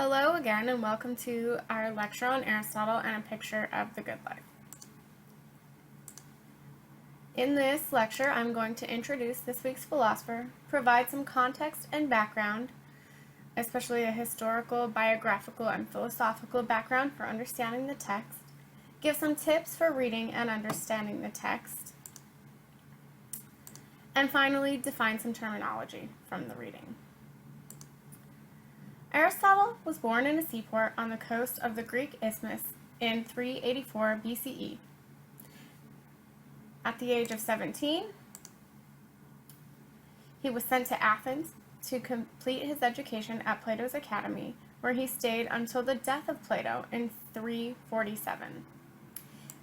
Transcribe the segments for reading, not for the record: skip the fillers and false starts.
Hello again, and welcome to our lecture on Aristotle and a picture of the good life. In this lecture, I'm going to introduce this week's philosopher, provide some context and background, especially a historical, biographical, and philosophical background for understanding the text, give some tips for reading and understanding the text, and finally, define some terminology from the reading. Aristotle was born in a seaport on the coast of the Greek Isthmus in 384 BCE. At the age of 17, he was sent to Athens to complete his education at Plato's Academy, where he stayed until the death of Plato in 347.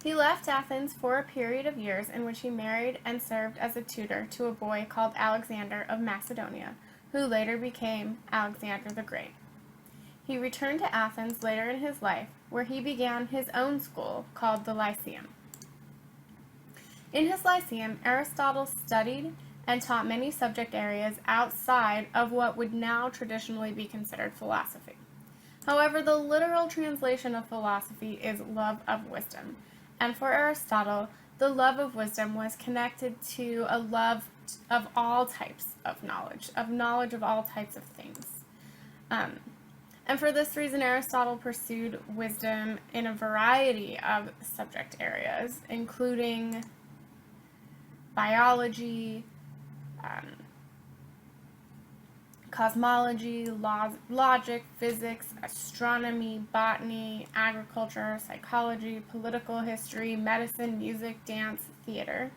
He left Athens for a period of years in which he married and served as a tutor to a boy called Alexander of Macedonia, who later became Alexander the Great. He returned to Athens later in his life, where he began his own school called the Lyceum. In his Lyceum, Aristotle studied and taught many subject areas outside of what would now traditionally be considered philosophy. However, the literal translation of philosophy is love of wisdom, and for Aristotle, the love of wisdom was connected to a love of all types of knowledge of all types of things. And for this reason, Aristotle pursued wisdom in a variety of subject areas, including biology, cosmology, logic, physics, astronomy, botany, agriculture, psychology, political history, medicine, music, dance, theater.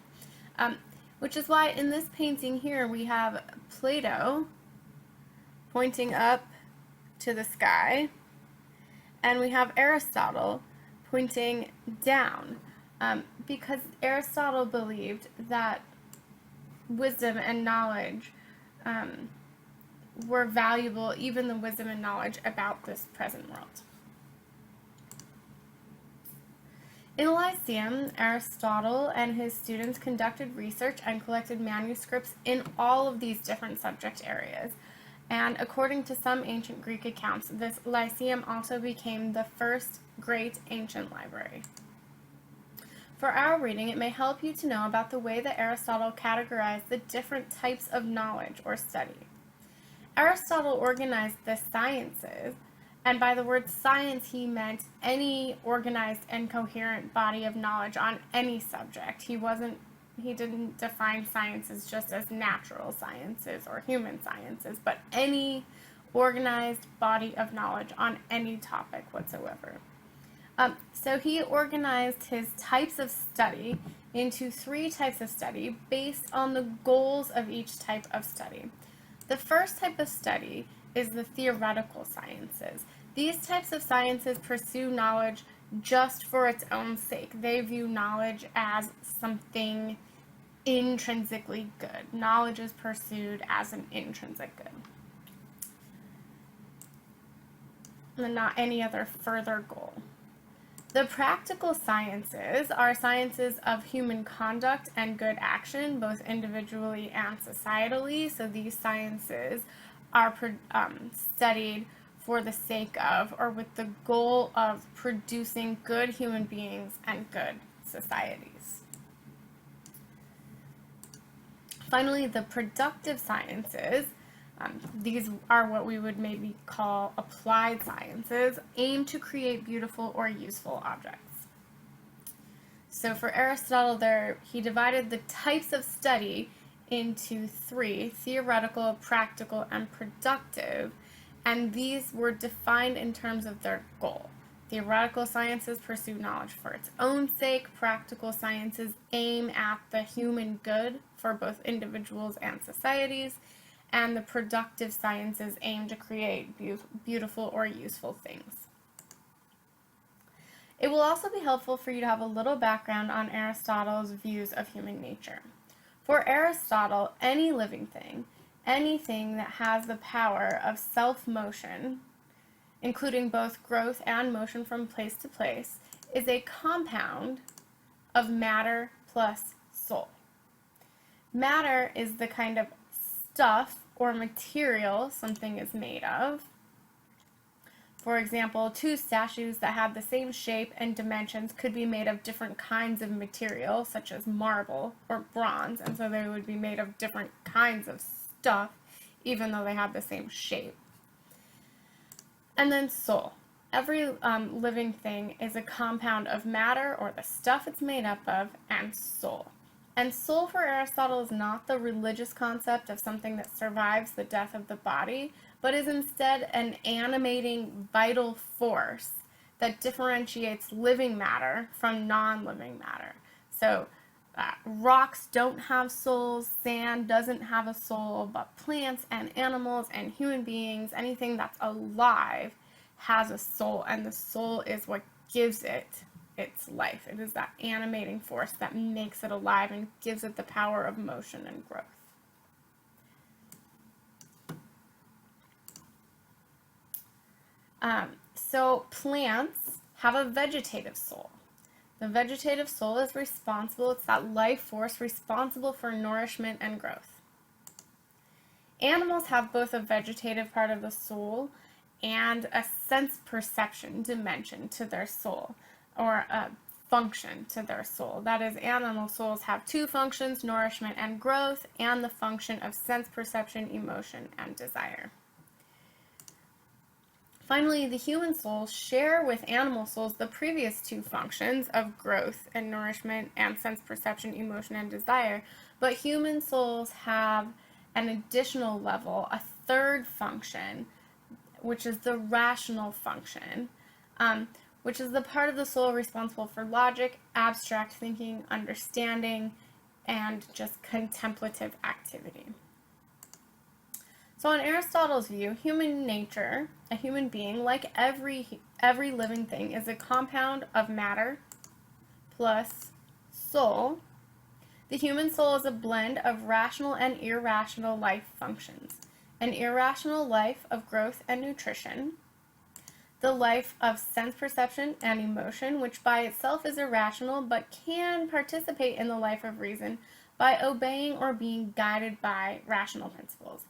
Which is why in this painting here we have Plato pointing up to the sky, and we have Aristotle pointing down, because Aristotle believed that wisdom and knowledge were valuable, even the wisdom and knowledge about this present world. In the Lyceum, Aristotle and his students conducted research and collected manuscripts in all of these different subject areas. And according to some ancient Greek accounts, this Lyceum also became the first great ancient library. For our reading, it may help you to know about the way that Aristotle categorized the different types of knowledge or study. Aristotle organized the sciences, and by the word science, he meant any organized and coherent body of knowledge on any subject. He didn't define sciences just as natural sciences or human sciences, but any organized body of knowledge on any topic whatsoever. So he organized his types of study into 3 types of study based on the goals of each type of study. The first type of study is the theoretical sciences. These types of sciences pursue knowledge just for its own sake. They view knowledge as something intrinsically good. Knowledge is pursued as an intrinsic good, and not any other further goal. The practical sciences are sciences of human conduct and good action, both individually and societally. So these sciences are studied for the sake of, or with the goal of, producing good human beings and good societies. Finally, the productive sciences, these are what we would maybe call applied sciences, aim to create beautiful or useful objects. So for Aristotle he divided the types of study into 3, theoretical, practical, and productive, and these were defined in terms of their goal. Theoretical sciences pursue knowledge for its own sake. Practical sciences aim at the human good for both individuals and societies. And the productive sciences aim to create beautiful or useful things. It will also be helpful for you to have a little background on Aristotle's views of human nature. For Aristotle, any living thing, anything that has the power of self-motion, including both growth and motion from place to place, is a compound of matter plus soul. Matter is the kind of stuff or material something is made of. For example, two statues that have the same shape and dimensions could be made of different kinds of material, such as marble or bronze, and so they would be made of different kinds of stuff, even though they have the same shape. And then soul. Every living thing is a compound of matter, or the stuff it's made up of, and soul. And soul for Aristotle is not the religious concept of something that survives the death of the body, but is instead an animating, vital force that differentiates living matter from non-living matter. So rocks don't have souls, sand doesn't have a soul, but plants and animals and human beings, anything that's alive, has a soul, and the soul is what gives it its life. It is that animating force that makes it alive and gives it the power of motion and growth. So plants have a vegetative soul. The vegetative soul is responsible, it's that life force responsible for nourishment and growth. Animals have both a vegetative part of the soul and a sense perception dimension to their soul, or a function to their soul. That is, animal souls have two functions, nourishment and growth, and the function of sense perception, emotion, and desire. Finally, the human souls share with animal souls the previous two functions of growth and nourishment and sense perception, emotion, and desire, but human souls have an additional level, a third function, which is the rational function, which is the part of the soul responsible for logic, abstract thinking, understanding, and just contemplative activity. So in Aristotle's view, human nature, a human being, like every living thing, is a compound of matter plus soul. The human soul is a blend of rational and irrational life functions. An irrational life of growth and nutrition, the life of sense perception and emotion, which by itself is irrational but can participate in the life of reason by obeying or being guided by rational principles.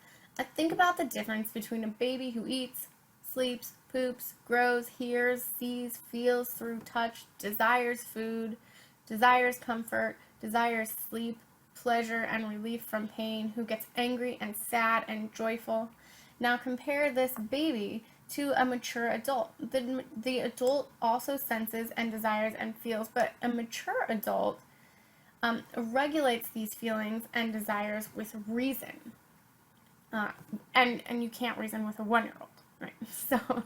Think about the difference between a baby who eats, sleeps, poops, grows, hears, sees, feels through touch, desires food, desires comfort, desires sleep, pleasure and relief from pain, who gets angry and sad and joyful. Now compare this baby to a mature adult. The adult also senses and desires and feels, but a mature adult regulates these feelings and desires with reason. And you can't reason with a 1-year-old, right? So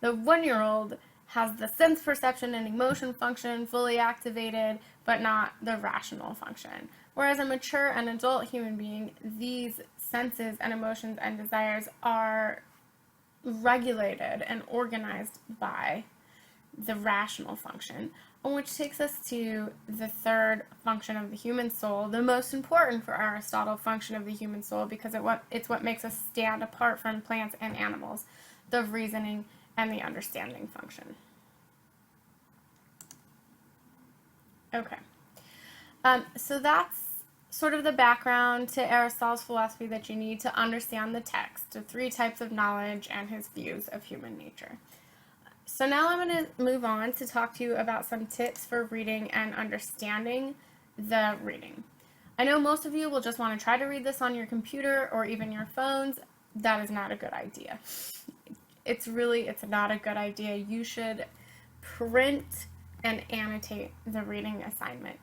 the 1-year-old has the sense perception and emotion function fully activated, but not the rational function. Whereas a mature and adult human being, these senses and emotions and desires are regulated and organized by the rational function, which takes us to the third function of the human soul, the most important for Aristotle function of the human soul, because it's what makes us stand apart from plants and animals, the reasoning and the understanding function. Okay, so that's sort of the background to Aristotle's philosophy that you need to understand the text, the three types of knowledge and his views of human nature. So now I'm going to move on to talk to you about some tips for reading and understanding the reading. I know most of you will just want to try to read this on your computer or even your phones. That is not a good idea. It's not a good idea. You should print and annotate the reading assignment.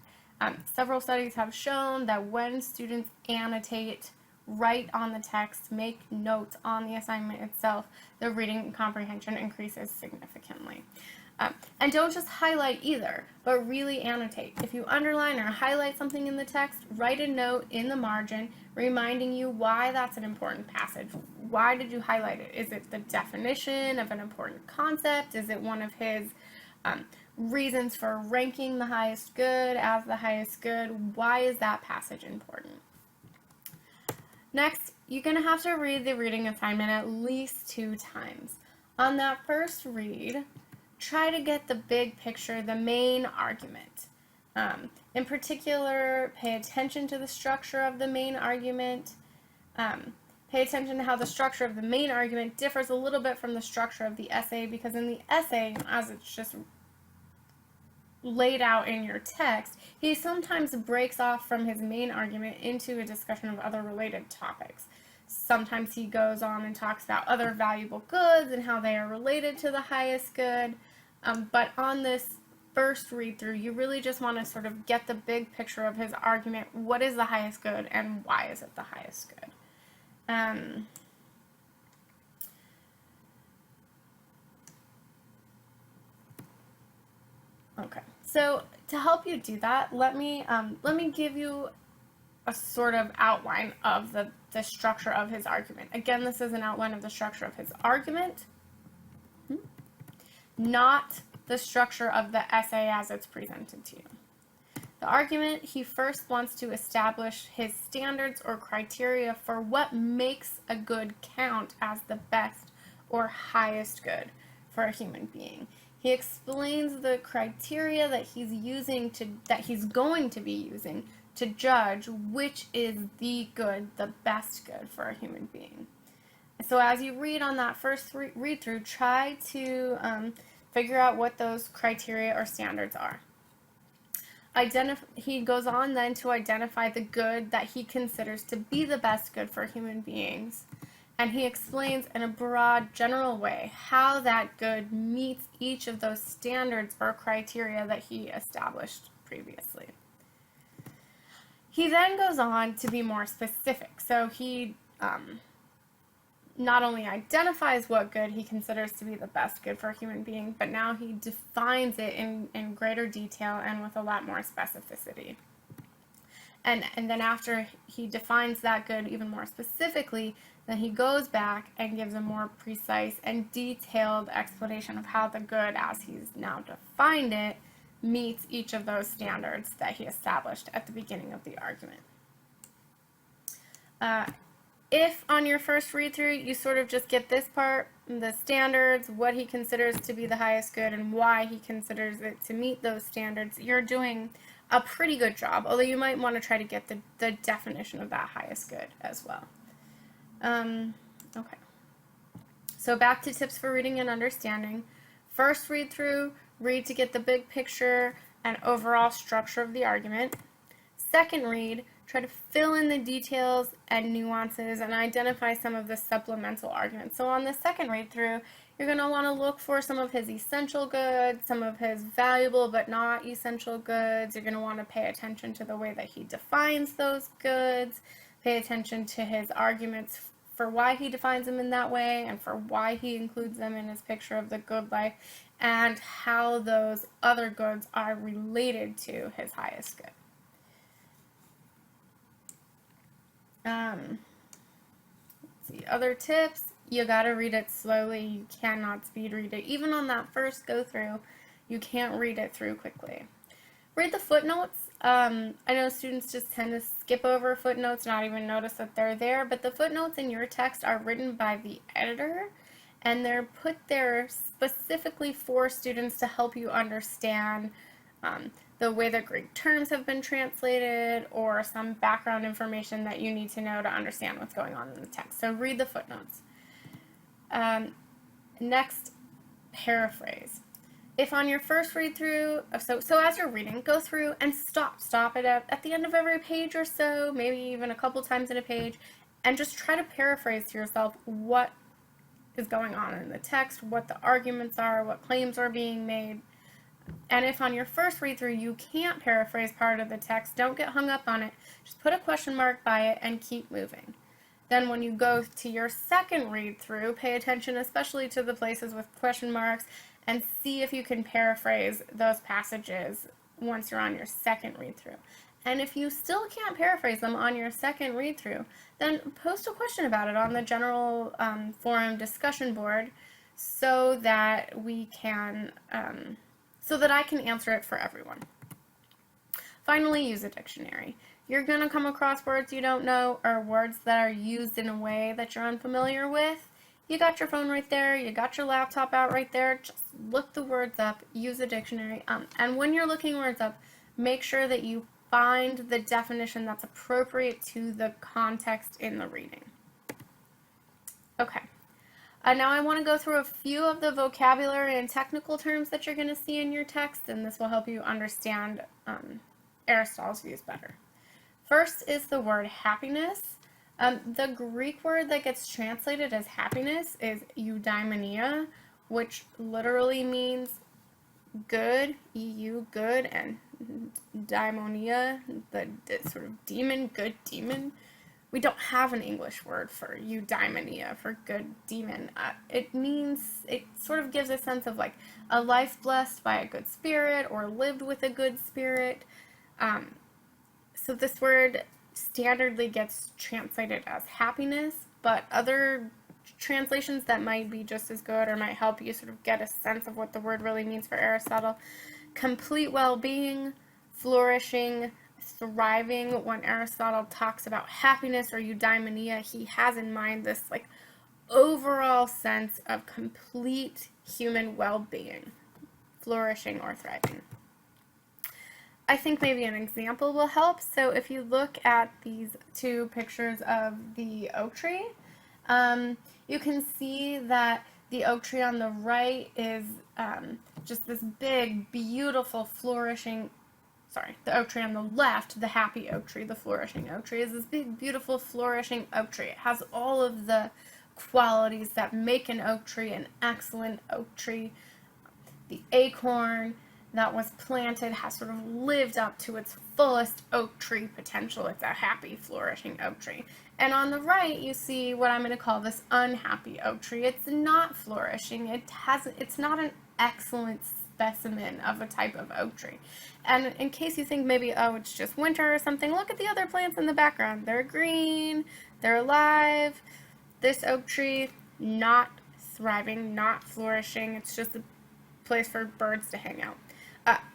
Several studies have shown that when students annotate, write on the text, make notes on the assignment itself, the reading comprehension increases significantly. And don't just highlight either, but really annotate. If you underline or highlight something in the text, write a note in the margin reminding you why that's an important passage. Why did you highlight it? Is it the definition of an important concept? Is it one of his reasons for ranking the highest good as the highest good? Why is that passage important? Next, you're going to have to read the reading assignment at least 2 times. On that first read, try to get the big picture, the main argument. In particular, pay attention to the structure of the main argument. Pay attention to how the structure of the main argument differs a little bit from the structure of the essay, because in the essay, as it's just laid out in your text, he sometimes breaks off from his main argument into a discussion of other related topics. Sometimes he goes on and talks about other valuable goods and how they are related to the highest good. But on this first read through, you really just want to sort of get the big picture of his argument. What is the highest good and why is it the highest good? Okay, so to help you do that, let me give you a sort of outline of the structure of his argument. Again, this is an outline of the structure of his argument, not the structure of the essay as it's presented to you. The argument, he first wants to establish his standards or criteria for what makes a good count as the best or highest good for a human being. He explains the criteria that he's going to be using to judge which is the good, the best good for a human being. So as you read on that first read through, try to figure out what those criteria or standards are. He goes on then to identify the good that he considers to be the best good for human beings. And he explains in a broad, general way how that good meets each of those standards or criteria that he established previously. He then goes on to be more specific. So he not only identifies what good he considers to be the best good for a human being, but now he defines it in greater detail and with a lot more specificity. And then after he defines that good even more specifically, then he goes back and gives a more precise and detailed explanation of how the good, as he's now defined it, meets each of those standards that he established at the beginning of the argument. If on your first read through you sort of just get this part, the standards, what he considers to be the highest good, and why he considers it to meet those standards, you're doing a pretty good job, although you might want to try to get the definition of that highest good as well. Okay. So back to tips for reading and understanding. First read through, read to get the big picture and overall structure of the argument. Second read, try to fill in the details and nuances and identify some of the supplemental arguments. So on the second read through, you're going to want to look for some of his essential goods, some of his valuable but not essential goods. You're going to want to pay attention to the way that he defines those goods, pay attention to his arguments for why he defines them in that way and for why he includes them in his picture of the good life, and how those other goods are related to his highest good. Let's see, other tips, you gotta read it slowly. You cannot speed read it. Even on that first go through, you can't read it through quickly. Read the footnotes. I know students just tend to skip over footnotes, not even notice that they're there, but the footnotes in your text are written by the editor, and they're put there specifically for students to help you understand the way that Greek terms have been translated, or some background information that you need to know to understand what's going on in the text. So read the footnotes. Next, paraphrase. If on your first read through, so as you're reading, go through and stop it at the end of every page or so, maybe even a couple times in a page, and just try to paraphrase to yourself what is going on in the text, what the arguments are, what claims are being made. And if on your first read through you can't paraphrase part of the text, don't get hung up on it. Just put a question mark by it and keep moving. Then when you go to your second read through, pay attention especially to the places with question marks and see if you can paraphrase those passages once you're on your second read through. And if you still can't paraphrase them on your second read through, then post a question about it on the general forum discussion board so that we can so that I can answer it for everyone. Finally, use a dictionary. You're going to come across words you don't know or words that are used in a way that you're unfamiliar with. You got your phone right there, you got your laptop out right there, just look the words up, use a dictionary, and when you're looking words up, make sure that you find the definition that's appropriate to the context in the reading. Okay. Now I want to go through a few of the vocabulary and technical terms that you're going to see in your text, and this will help you understand Aristotle's views better. First is the word happiness. The Greek word that gets translated as happiness is eudaimonia, which literally means good, EU, good, and daimonia, the sort of demon, good demon. We don't have an English word for eudaimonia, for good demon. It sort of gives a sense of like a life blessed by a good spirit or lived with a good spirit. So this word standardly gets translated as happiness, but other translations that might be just as good or might help you sort of get a sense of what the word really means for Aristotle: complete well-being, flourishing, thriving. When Aristotle talks about happiness or eudaimonia, he has in mind this like overall sense of complete human well-being, flourishing or thriving. I think maybe an example will help. So if you look at these two pictures of the oak tree, you can see that the oak tree on the right is just this big, beautiful, flourishing, the oak tree on the left, the happy oak tree, the flourishing oak tree, is this big, beautiful, flourishing oak tree. It has all of the qualities that make an oak tree an excellent oak tree. The acorn that was planted has sort of lived up to its fullest oak tree potential. It's a happy, flourishing oak tree. And on the right, you see what I'm going to call this unhappy oak tree. It's not flourishing. It's not an excellent specimen of a type of oak tree. And in case you think maybe, oh, it's just winter or something, look at the other plants in the background. They're green, they're alive. This oak tree, not thriving, not flourishing. It's just a place for birds to hang out.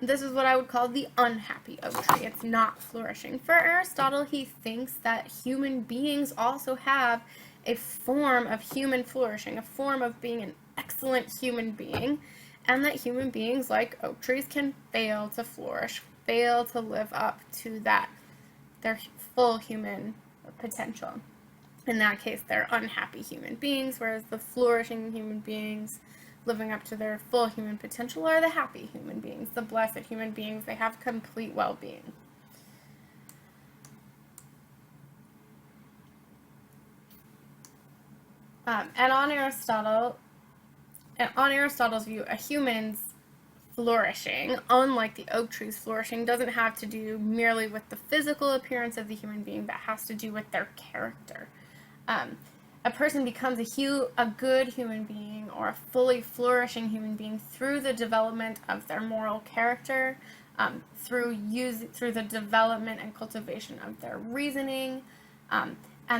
This is what I would call the unhappy oak tree. It's not flourishing. For Aristotle, he thinks that human beings also have a form of human flourishing, a form of being an excellent human being, and that human beings, like oak trees, can fail to flourish, fail to live up to their full human potential. In that case, they're unhappy human beings, whereas the flourishing human beings living up to their full human potential are the happy human beings, the blessed human beings. They have complete well-being. And on Aristotle's view, a human's flourishing, unlike the oak tree's flourishing, doesn't have to do merely with the physical appearance of the human being, but has to do with their character. A person becomes a good human being or a fully flourishing human being through the development of their moral character, through the development and cultivation of their reasoning, and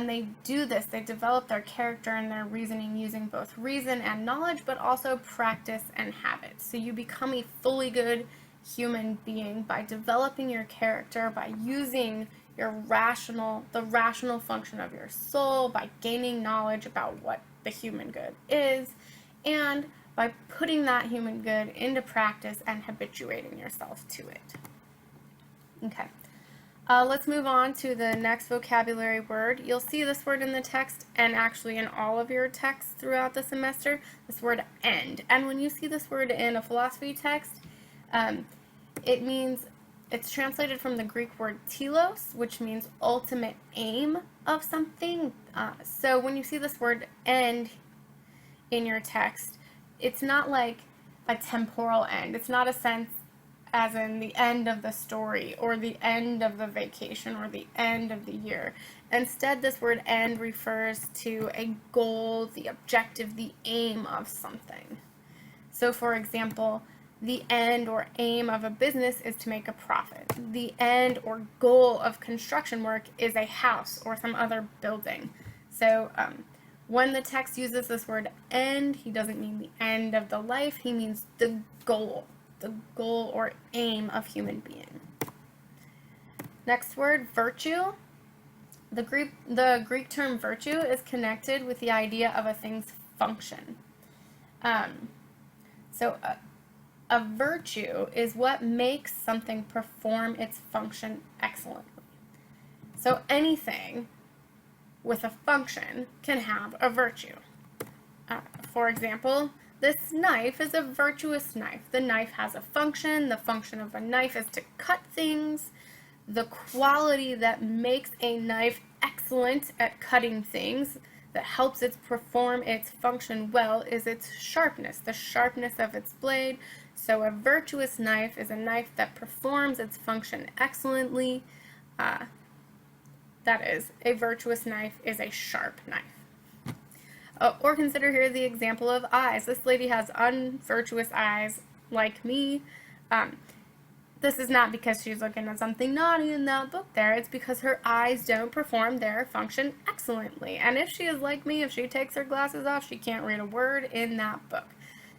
they do this. They develop their character and their reasoning using both reason and knowledge, but also practice and habit. So you become a fully good human being by developing your character, by using the rational function of your soul, by gaining knowledge about what the human good is, and by putting that human good into practice and habituating yourself to it. Okay. Let's move on to the next vocabulary word. You'll see this word in the text and actually in all of your texts throughout the semester, this word end. And when you see this word in a philosophy text, it's translated from the Greek word telos, which means ultimate aim of something. So when you see this word end in your text, it's not like a temporal end. It's not a sense as in the end of the story or the end of the vacation or the end of the year. Instead, this word end refers to a goal, the objective, the aim of something. So for example, the end or aim of a business is to make a profit. The end or goal of construction work is a house or some other building. So when the text uses this word end, he doesn't mean the end of the life, he means the goal or aim of human being. Next word, virtue. The Greek term virtue is connected with the idea of a thing's function. So a virtue is what makes something perform its function excellently. So anything with a function can have a virtue. For example, this knife is a virtuous knife. The knife has a function. The function of a knife is to cut things. The quality that makes a knife excellent at cutting things, that helps it perform its function well, is its sharpness, the sharpness of its blade. So a virtuous knife is a knife that performs its function excellently. That is, a virtuous knife is a sharp knife. Or consider here the example of eyes. This lady has unvirtuous eyes like me. This is not because she's looking at something naughty in that book there. It's because her eyes don't perform their function excellently. And if she is like me, if she takes her glasses off, she can't read a word in that book.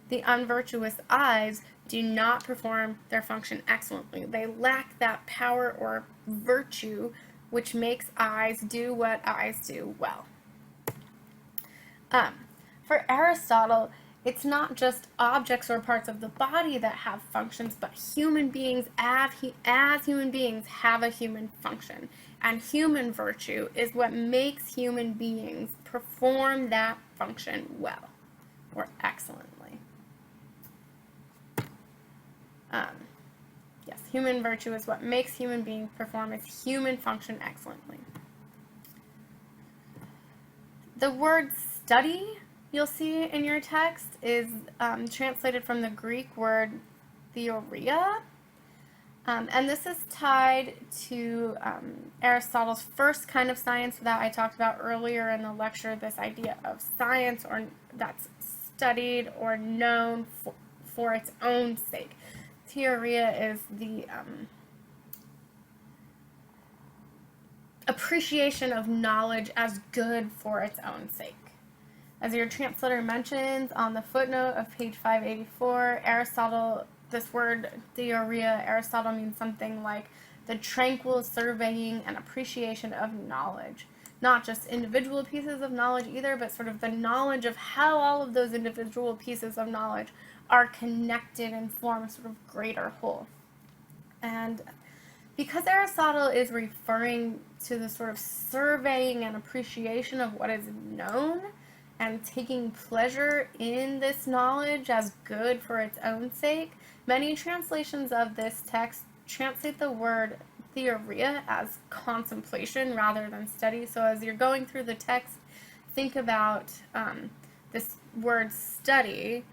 The unvirtuous eyes do not perform their function excellently. They lack that power or virtue which makes eyes do what eyes do well. For Aristotle, it's not just objects or parts of the body that have functions, but human beings as human beings have a human function. And human virtue is what makes human beings perform that function well or excellently. Yes, human virtue is what makes human beings perform its human function excellently. The word study, you'll see in your text, is translated from the Greek word theoria. And this is tied to Aristotle's first kind of science that I talked about earlier in the lecture, this idea of science or that's studied or known for its own sake. Theoria is the appreciation of knowledge as good for its own sake. As your translator mentions on the footnote of page 584, Aristotle, this word theoria, Aristotle means something like the tranquil surveying and appreciation of knowledge. Not just individual pieces of knowledge either, but sort of the knowledge of how all of those individual pieces of knowledge are connected and form a sort of greater whole. And because Aristotle is referring to the sort of surveying and appreciation of what is known and taking pleasure in this knowledge as good for its own sake, many translations of this text translate the word theoria as contemplation rather than study. So as you're going through the text, think about this word study,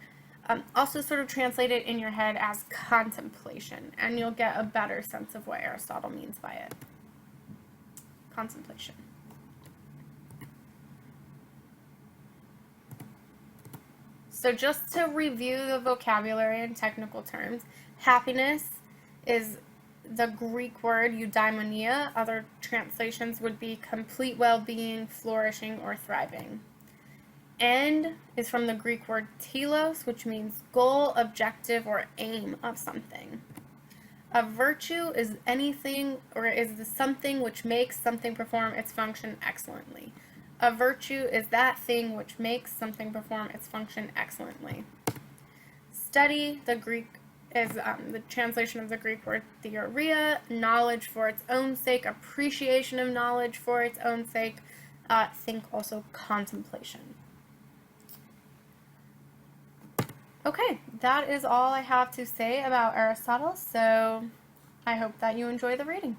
also sort of translate it in your head as contemplation, and you'll get a better sense of what Aristotle means by it. Contemplation. So just to review the vocabulary and technical terms, happiness is the Greek word eudaimonia. Other translations would be complete well-being, flourishing, or thriving. End is from the Greek word telos, which means goal, objective, or aim of something. A virtue is anything or is the something which makes something perform its function excellently. A virtue is that thing which makes something perform its function excellently. Study, the Greek is the translation of the Greek word theoria, knowledge for its own sake, appreciation of knowledge for its own sake. Think also contemplation. Okay, that is all I have to say about Aristotle, so I hope that you enjoy the reading.